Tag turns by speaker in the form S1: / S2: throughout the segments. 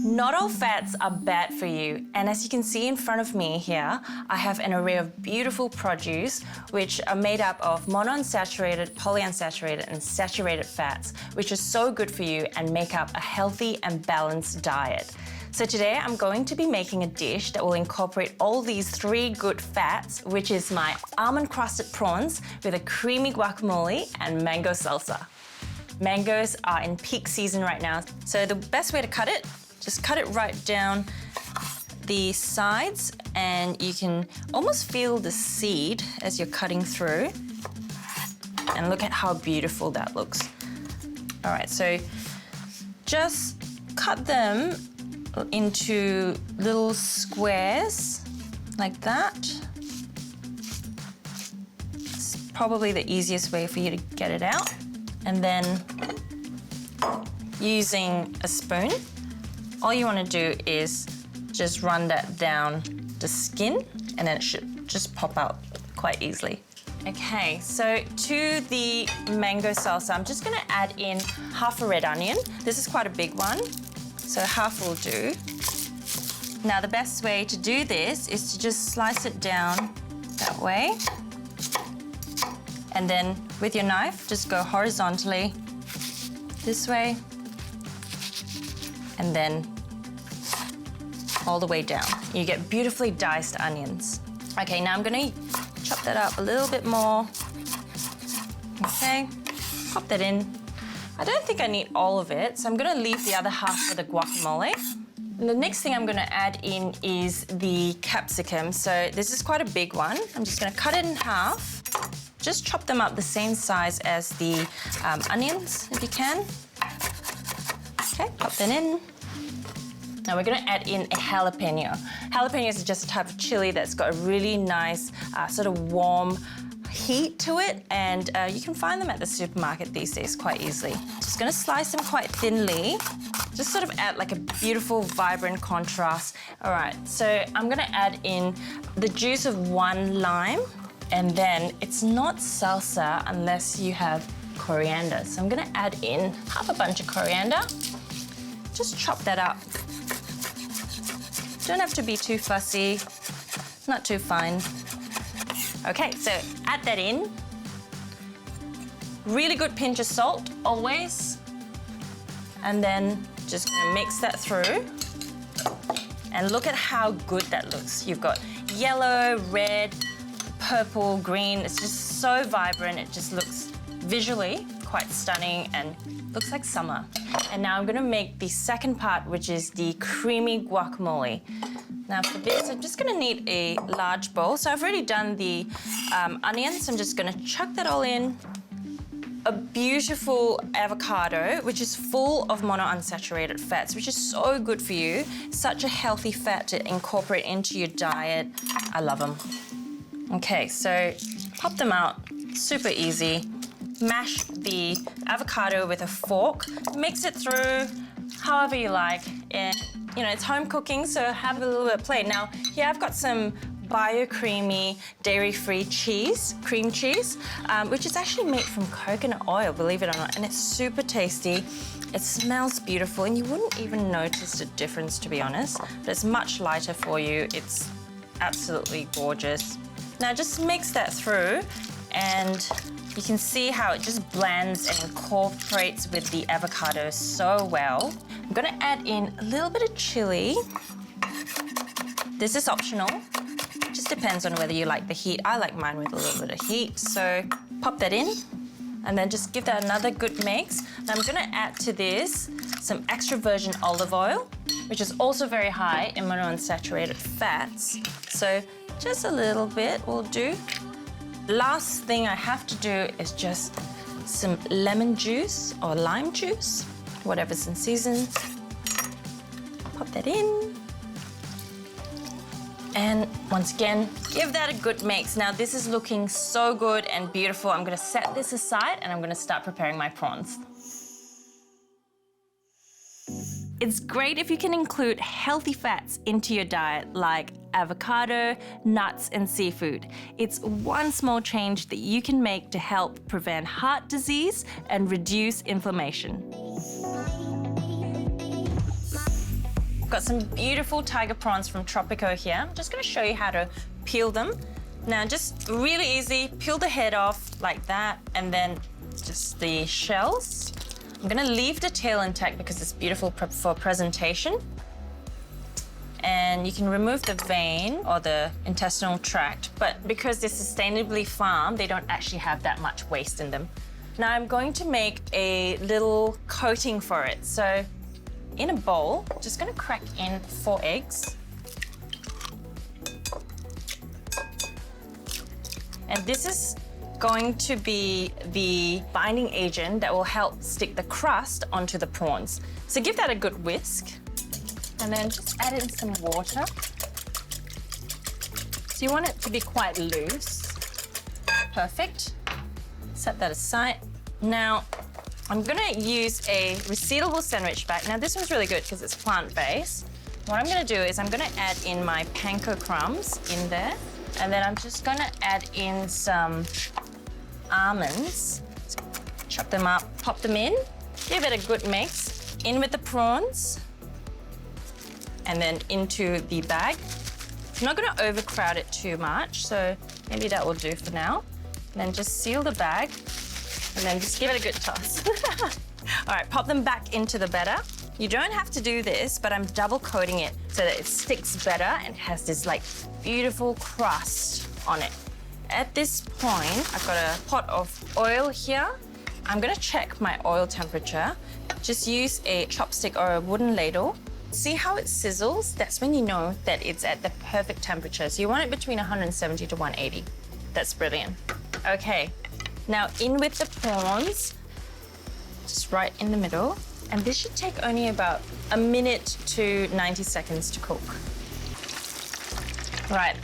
S1: Not all fats are bad for you, and as you can see in front of me here, I have an array of beautiful produce which are made up of monounsaturated, polyunsaturated, and saturated fats, which are so good for you and make up a healthy and balanced diet. So today I'm going to be making a dish that will incorporate all these 3 good fats, which is my almond crusted prawns with a creamy guacamole and mango salsa. Mangoes are in peak season right now, so the best way to cut it, just cut it right down the sides, and you can almost feel the seed as you're cutting through. And look at how beautiful that looks. All right, so just cut them into little squares like that. It's probably the easiest way for you to get it out. And then using a spoon, all you want to do is just run that down the skin, and then it should just pop out quite easily. Okay, so to the mango salsa, I'm just going to add in half a red onion. This is quite a big one, so half will do. Now, the best way to do this is to just slice it down that way. And then with your knife, just go horizontally this way, and then all the way down. You get beautifully diced onions. Okay, now I'm gonna chop that up a little bit more. Okay, pop that in. I don't think I need all of it, so I'm gonna leave the other half for the guacamole. And the next thing I'm gonna add in is the capsicum. So this is quite a big one. I'm just gonna cut it in half. Just chop them up the same size as the onions, if you can. Okay, pop that in. Now we're gonna add in a jalapeno. Jalapenos is just a type of chili that's got a really nice sort of warm heat to it, and you can find them at the supermarket these days quite easily. Just gonna slice them quite thinly, just sort of add like a beautiful, vibrant contrast. All right, so I'm gonna add in the juice of 1 lime, and then it's not salsa unless you have coriander. So I'm gonna add in half a bunch of coriander. Just chop that up. Don't have to be too fussy, not too fine. Okay, so add that in. Really good pinch of salt, always. And then just gonna mix that through. And look at how good that looks. You've got yellow, red, purple, green. It's just so vibrant. It just looks visually quite stunning and looks like summer. And now I'm gonna make the second part, which is the creamy guacamole. Now for this, I'm just gonna need a large bowl. So I've already done the onions. I'm just gonna chuck that all in. A beautiful avocado, which is full of monounsaturated fats, which is so good for you. Such a healthy fat to incorporate into your diet. I love them. Okay, so pop them out, super easy. Mash the avocado with a fork, mix it through however you like. And, you know, it's home cooking, so have a little bit of play. Now, here I've got some bio-creamy, dairy-free cheese, cream cheese, which is actually made from coconut oil, believe it or not, and it's super tasty. It smells beautiful, and you wouldn't even notice the difference, to be honest, but it's much lighter for you. It's absolutely gorgeous. Now, just mix that through, and you can see how it just blends and incorporates with the avocado so well. I'm gonna add in a little bit of chili. This is optional. Just depends on whether you like the heat. I like mine with a little bit of heat, so pop that in, and then just give that another good mix. Now I'm gonna add to this some extra virgin olive oil, which is also very high in monounsaturated fats. So just a little bit will do. Last thing I have to do is just some lemon juice or lime juice, whatever's in season. Pop that in. And once again, give that a good mix. Now this is looking so good and beautiful. I'm gonna set this aside and I'm gonna start preparing my prawns. It's great if you can include healthy fats into your diet like avocado, nuts, and seafood. It's one small change that you can make to help prevent heart disease and reduce inflammation. I've got some beautiful tiger prawns from Tropico here. I'm just gonna show you how to peel them. Now, just really easy, peel the head off like that, and then just the shells. I'm gonna leave the tail intact because it's beautiful for presentation. And you can remove the vein or the intestinal tract, but because they're sustainably farmed, they don't actually have that much waste in them. Now I'm going to make a little coating for it. So in a bowl, just gonna crack in 4 eggs. And this is going to be the binding agent that will help stick the crust onto the prawns. So give that a good whisk. And then just add in some water. So you want it to be quite loose. Perfect. Set that aside. Now, I'm gonna use a resealable sandwich bag. Now, this one's really good because it's plant-based. What I'm gonna do is I'm gonna add in my panko crumbs in there. And then I'm just gonna add in some almonds. Chop them up, pop them in. Give it a good mix. In with the prawns. And then into the bag. I'm not gonna overcrowd it too much, so maybe that will do for now. And then just seal the bag, and then just give it a good toss. All right, pop them back into the batter. You don't have to do this, but I'm double coating it so that it sticks better and has this like beautiful crust on it. At this point, I've got a pot of oil here. I'm gonna check my oil temperature. Just use a chopstick or a wooden ladle. See how it sizzles? That's when you know that it's at the perfect temperature. So you want it between 170 to 180. That's brilliant. Okay, now in with the prawns, just right in the middle. And this should take only about a minute to 90 seconds to cook. Right,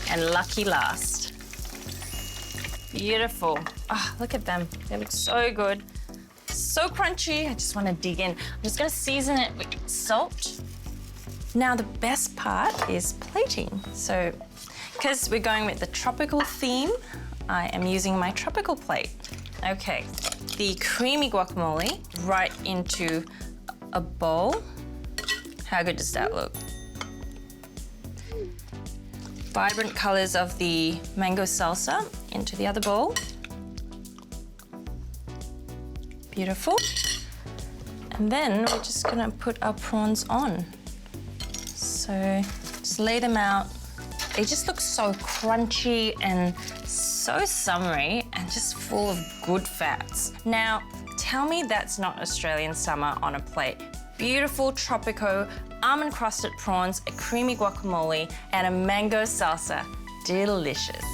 S1: and lucky last. Beautiful. Ah, look at them, they look so good. So crunchy, I just want to dig in. I'm just gonna season it with salt. Now the best part is plating. So, because we're going with the tropical theme, I am using my tropical plate. Okay, the creamy guacamole right into a bowl. How good does that look? Vibrant colors of the mango salsa into the other bowl. Beautiful. And then we're just gonna put our prawns on. So just lay them out. They just look so crunchy and so summery and just full of good fats. Now, tell me that's not Australian summer on a plate. Beautiful Tropico almond crusted prawns, a creamy guacamole, and a mango salsa. Delicious.